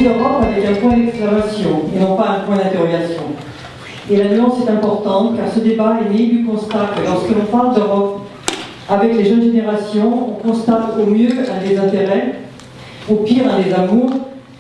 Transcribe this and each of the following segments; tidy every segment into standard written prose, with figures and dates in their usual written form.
s'agit d'Europe avec un point d'exclamation et non pas un point d'interrogation. Et la nuance est importante car ce débat est né du constat que lorsque l'on parle d'Europe avec les jeunes générations, on constate au mieux un désintérêt, au pire un désamour,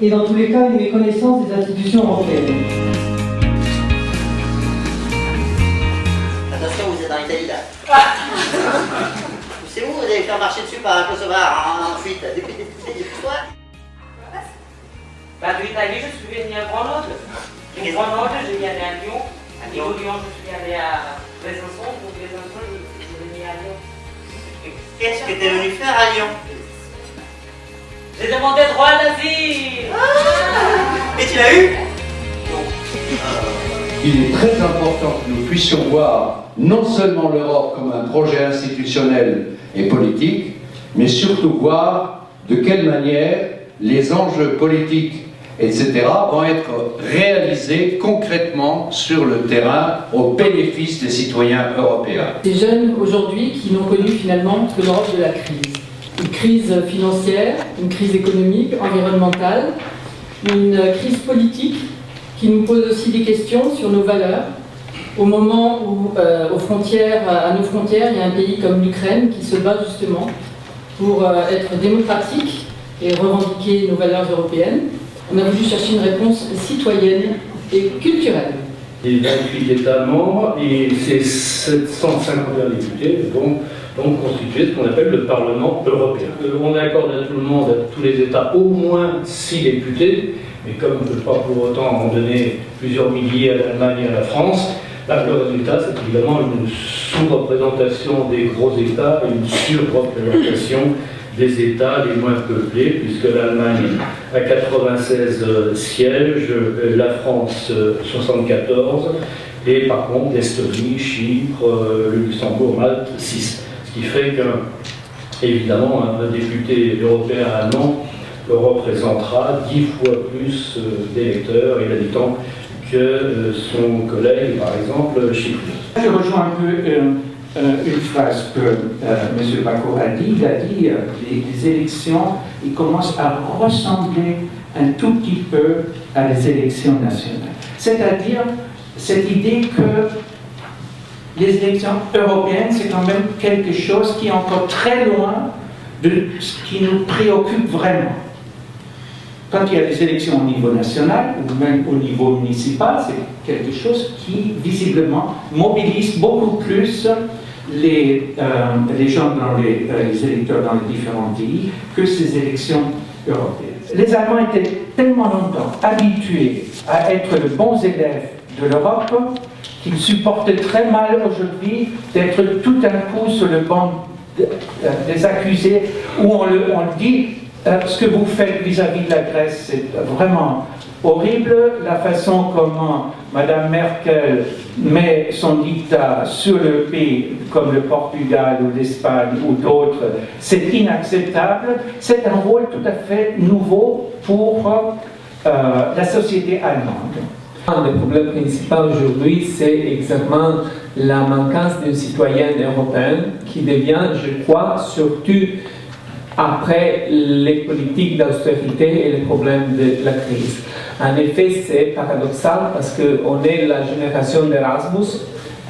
et dans tous les cas une méconnaissance des institutions européennes. Attention, vous êtes en Italie là. C'est où vous allez faire marcher dessus par un Kosovar ensuite depuis quoi? Bah, de l'Italie, je suis venu à Grenoble. De Grenoble, je suis allé à Lyon. Et de Lyon, je suis allé à Besançon. Donc, Besançon, je suis venu à Lyon. Qu'est-ce que tu es venu faire à Lyon? J'ai demandé droit à l'asile. Et tu l'as eu? Il est très important que nous puissions voir non seulement l'Europe comme un projet institutionnel et politique, mais surtout voir de quelle manière les enjeux politiques, etc., vont être réalisés concrètement sur le terrain au bénéfice des citoyens européens. Des jeunes aujourd'hui qui n'ont connu finalement que l'Europe de la crise. Une crise financière, une crise économique, environnementale, une crise politique qui nous pose aussi des questions sur nos valeurs. Au moment où, à nos frontières, il y a un pays comme l'Ukraine qui se bat justement pour être démocratique et revendiquer nos valeurs européennes. On a voulu chercher une réponse citoyenne et culturelle. Les 28 États membres et ces 751 députés vont donc constituer ce qu'on appelle le Parlement européen. On accorde à tout le monde, à tous les États, au moins 6 députés, mais comme on ne peut pas pour autant en donner plusieurs milliers à l'Allemagne et à la France, là, le résultat, c'est évidemment une sous-représentation des gros États et une sur-représentation des États les moins peuplés, puisque l'Allemagne a 96 sièges, la France 74, et par contre l'Estonie, Chypre, le Luxembourg, Malte 6. Ce qui fait que, évidemment, un député européen allemand représentera 10 fois plus d'électeurs et d'habitants que son collègue, par exemple, chypriote. Je rejoins un peu une phrase que M. Bako a dit. Il a dit les élections, ils commencent à ressembler un tout petit peu à les élections nationales. C'est-à-dire cette idée que les élections européennes, c'est quand même quelque chose qui est encore très loin de ce qui nous préoccupe vraiment. Quand il y a des élections au niveau national ou même au niveau municipal, c'est quelque chose qui visiblement mobilise beaucoup plus les gens, les électeurs dans les différents pays que ces élections européennes. Les Allemands étaient tellement longtemps habitués à être les bons élèves de l'Europe qu'ils supportaient très mal aujourd'hui d'être tout d'un coup sur le banc des accusés où on dit ce que vous faites vis-à-vis de la Grèce, c'est vraiment horrible. La façon comment Mme Merkel met son dictat sur le pays, comme le Portugal ou l'Espagne ou d'autres, c'est inacceptable. C'est un rôle tout à fait nouveau pour la société allemande. Le problème principal aujourd'hui, c'est exactement la manquance d'une citoyenne européenne qui devient, je crois, surtout après les politiques d'austérité et les problèmes de la crise. En effet, c'est paradoxal parce qu'on est la génération d'Erasmus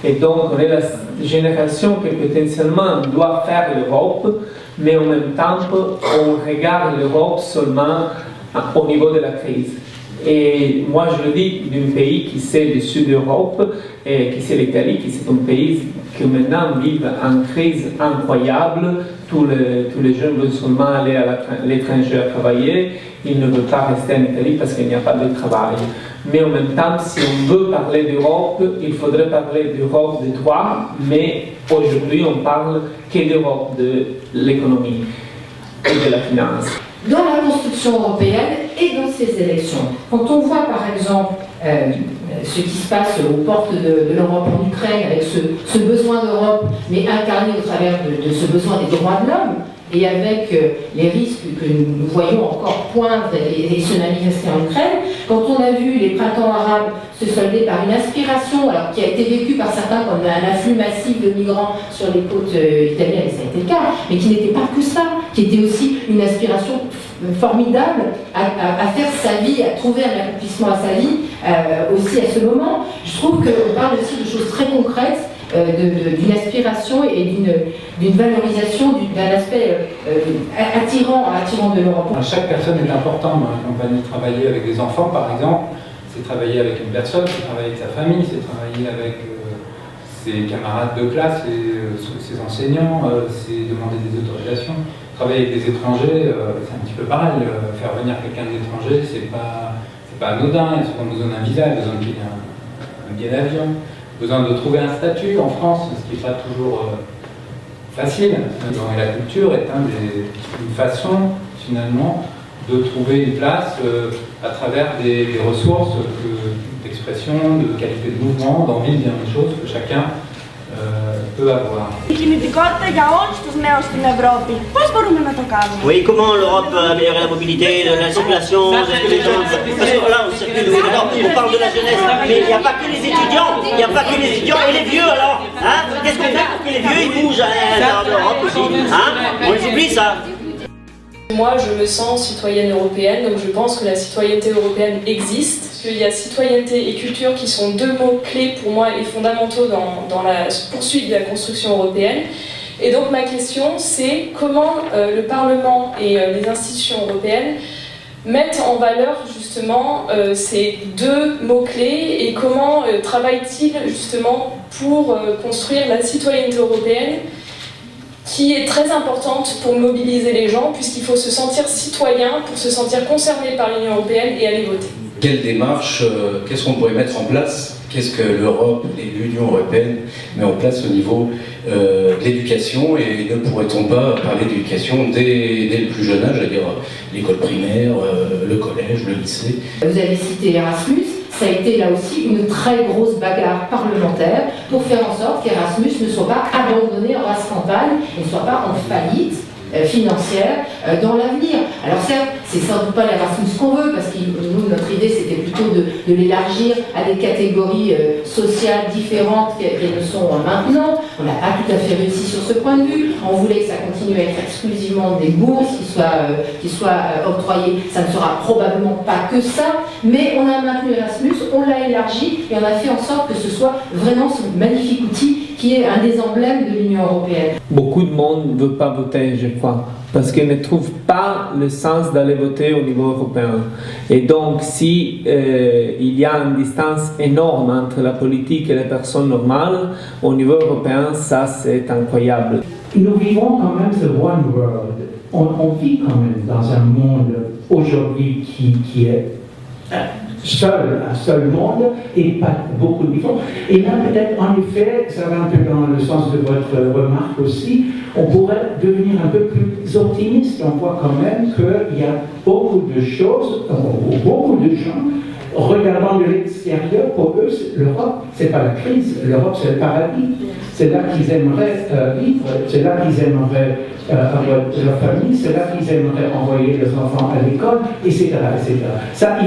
et donc on est la génération qui potentiellement doit faire l'Europe, mais en même temps on regarde l'Europe seulement au niveau de la crise. Et moi je le dis d'un pays qui c'est le sud d'Europe, et qui c'est l'Italie, qui c'est un pays qui maintenant vit en crise incroyable. Tous les jeunes veulent seulement aller à l'étranger à travailler, ils ne veulent pas rester en Italie parce qu'il n'y a pas de travail. Mais en même temps, si on veut parler d'Europe, il faudrait parler d'Europe des droits, mais aujourd'hui on parle que d'Europe de l'économie et de la finance. Dans la construction européenne et dans ces élections. Quand on voit par exemple ce qui se passe aux portes de l'Europe en Ukraine, avec ce besoin d'Europe, mais incarné au travers de ce besoin des droits de l'homme, et avec les risques que nous voyons encore poindre et se manifester en Ukraine, quand on a vu les printemps arabes se solder par une aspiration, alors qui a été vécue par certains comme un afflux massif de migrants sur les côtes italiennes, et ça a été le cas, mais qui n'était pas que ça, qui était aussi une aspiration formidable à faire sa vie, à trouver un accomplissement à sa vie aussi à ce moment. Je trouve qu'on parle aussi de choses très concrètes, d'une aspiration et d'une valorisation d'un aspect attirant de l'Europe. Chaque personne est importante dans la campagne. Travailler avec des enfants, par exemple, c'est travailler avec une personne, c'est travailler avec sa famille, c'est travailler avec ses camarades de classe, ses enseignants, c'est demander des autorisations. Travailler avec des étrangers, c'est un petit peu pareil. Faire venir quelqu'un d'étranger, c'est pas anodin. Il a souvent besoin d'un visa, il a besoin de payer un billet d'avion, besoin de trouver un statut en France, ce qui n'est pas toujours facile. Et la culture est une façon, finalement, de trouver une place à travers des ressources d'expression, de qualité de mouvement, d'envie de dire des choses que chacun peut avoir. Η κινητικότητα για όλους τους νέους στην Ευρώπη. Πώς μπορούμε να το κάνουμε? Oui, comment l'Europe peut améliorer la mobilité, la circulation, est-ce que les gens... Parce que là, on parle de la jeunesse, mais il n'y a pas que les étudiants, il n'y a pas que les étudiants et les vieux alors. Hein? Qu'est-ce qu'on fait pour que les vieux ils bougent à l'intérieur de l'Europe aussi? Hein? On les oublie ça. Moi, je me sens citoyenne européenne, donc je pense que la citoyenneté européenne existe. Il y a citoyenneté et culture qui sont deux mots clés pour moi et fondamentaux dans la poursuite de la construction européenne. Et donc ma question, c'est comment le Parlement et les institutions européennes mettent en valeur justement ces deux mots-clés et comment travaillent-ils justement pour construire la citoyenneté européenne qui est très importante pour mobiliser les gens, puisqu'il faut se sentir citoyen pour se sentir concerné par l'Union européenne et aller voter. Quelle démarche, qu'est-ce qu'on pourrait mettre en place? Qu'est-ce que l'Europe et l'Union européenne met en place au niveau de l'éducation? Et ne pourrait-on pas parler d'éducation dès le plus jeune âge, c'est-à-dire l'école primaire, le collège, le lycée? Vous avez cité Erasmus. Ça a été là aussi une très grosse bagarre parlementaire pour faire en sorte qu'Erasmus ne soit pas abandonné en race campagne et ne soit pas en faillite financière dans l'avenir. Alors certes, c'est sans doute pas l'Erasmus qu'on veut, parce que nous, notre idée, c'était plutôt de l'élargir à des catégories sociales différentes qu'elles ne sont maintenant. On n'a pas tout à fait réussi sur ce point de vue. On voulait que ça continue à être exclusivement des bourses qui soient octroyées. Ça ne sera probablement pas que ça, mais on a maintenu Erasmus, on l'a élargi et on a fait en sorte que ce soit vraiment ce magnifique outil qui est un des emblèmes de l'Union européenne. Beaucoup de monde ne veut pas voter, je crois, parce qu'ils ne trouvent pas le sens d'aller voter au niveau européen. Et donc, si il y a une distance énorme entre la politique et les personnes normales, au niveau européen, ça c'est incroyable. Nous vivons quand même ce one world. On vit quand même dans un monde aujourd'hui qui est un seul monde et pas beaucoup de niveaux. Et là, peut-être, en effet, ça va un peu dans le sens de votre remarque aussi, on pourrait devenir un peu plus optimiste. On voit quand même qu'il y a beaucoup de choses, beaucoup de gens, regardant de l'extérieur, pour eux, l'Europe, c'est pas la crise, l'Europe, c'est le paradis. C'est là qu'ils aimeraient vivre, c'est là qu'ils aimeraient avoir leur famille, c'est là qu'ils aimeraient envoyer leurs enfants à l'école, etc., etc. Ça,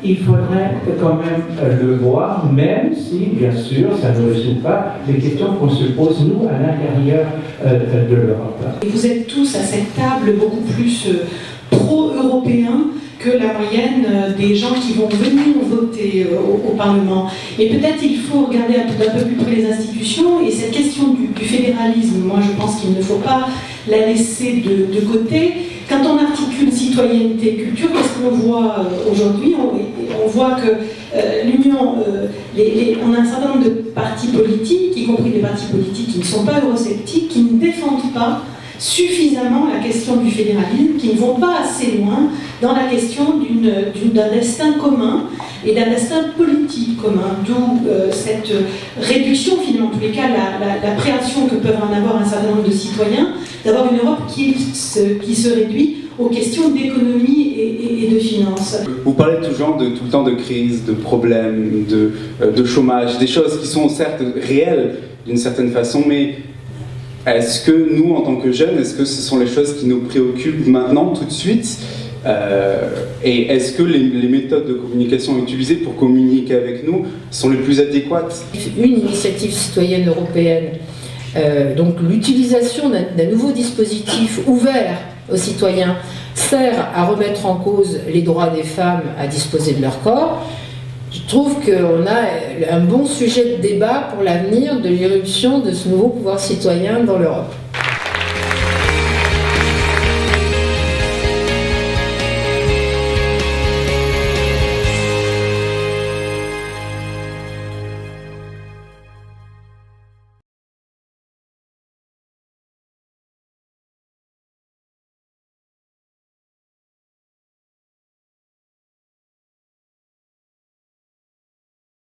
il faudrait quand même le voir, même si, bien sûr, ça ne résout pas les questions qu'on se pose, nous, à l'intérieur de l'Europe. Vous êtes tous à cette table beaucoup plus pro-européens que la moyenne des gens qui vont venir voter au Parlement. Et peut-être il faut regarder un peu plus près les institutions, et cette question du fédéralisme, moi je pense qu'il ne faut pas la laisser de côté. Quand on articule citoyenneté et culture, qu'est-ce qu'on voit aujourd'hui? On voit que l'Union, on a un certain nombre de partis politiques, y compris des partis politiques qui ne sont pas eurosceptiques, qui ne défendent pas suffisamment la question du fédéralisme, qui ne vont pas assez loin dans la question d'un destin commun et d'un destin politique commun, d'où cette réduction, finalement, en tous les cas, l'appréhension que peuvent en avoir un certain nombre de citoyens, d'avoir une Europe qui se réduit aux questions d'économie et de finances. Vous parlez tout le temps de crise, de problèmes, de chômage, des choses qui sont certes réelles d'une certaine façon, mais est-ce que nous, en tant que jeunes, est-ce que ce sont les choses qui nous préoccupent maintenant, tout de suite? Et est-ce que les méthodes de communication utilisées pour communiquer avec nous sont les plus adéquates? Une initiative citoyenne européenne, donc l'utilisation d'un nouveau dispositif ouvert aux citoyens, sert à remettre en cause les droits des femmes à disposer de leur corps, je trouve qu'on a un bon sujet de débat pour l'avenir de l'irruption de ce nouveau pouvoir citoyen dans l'Europe.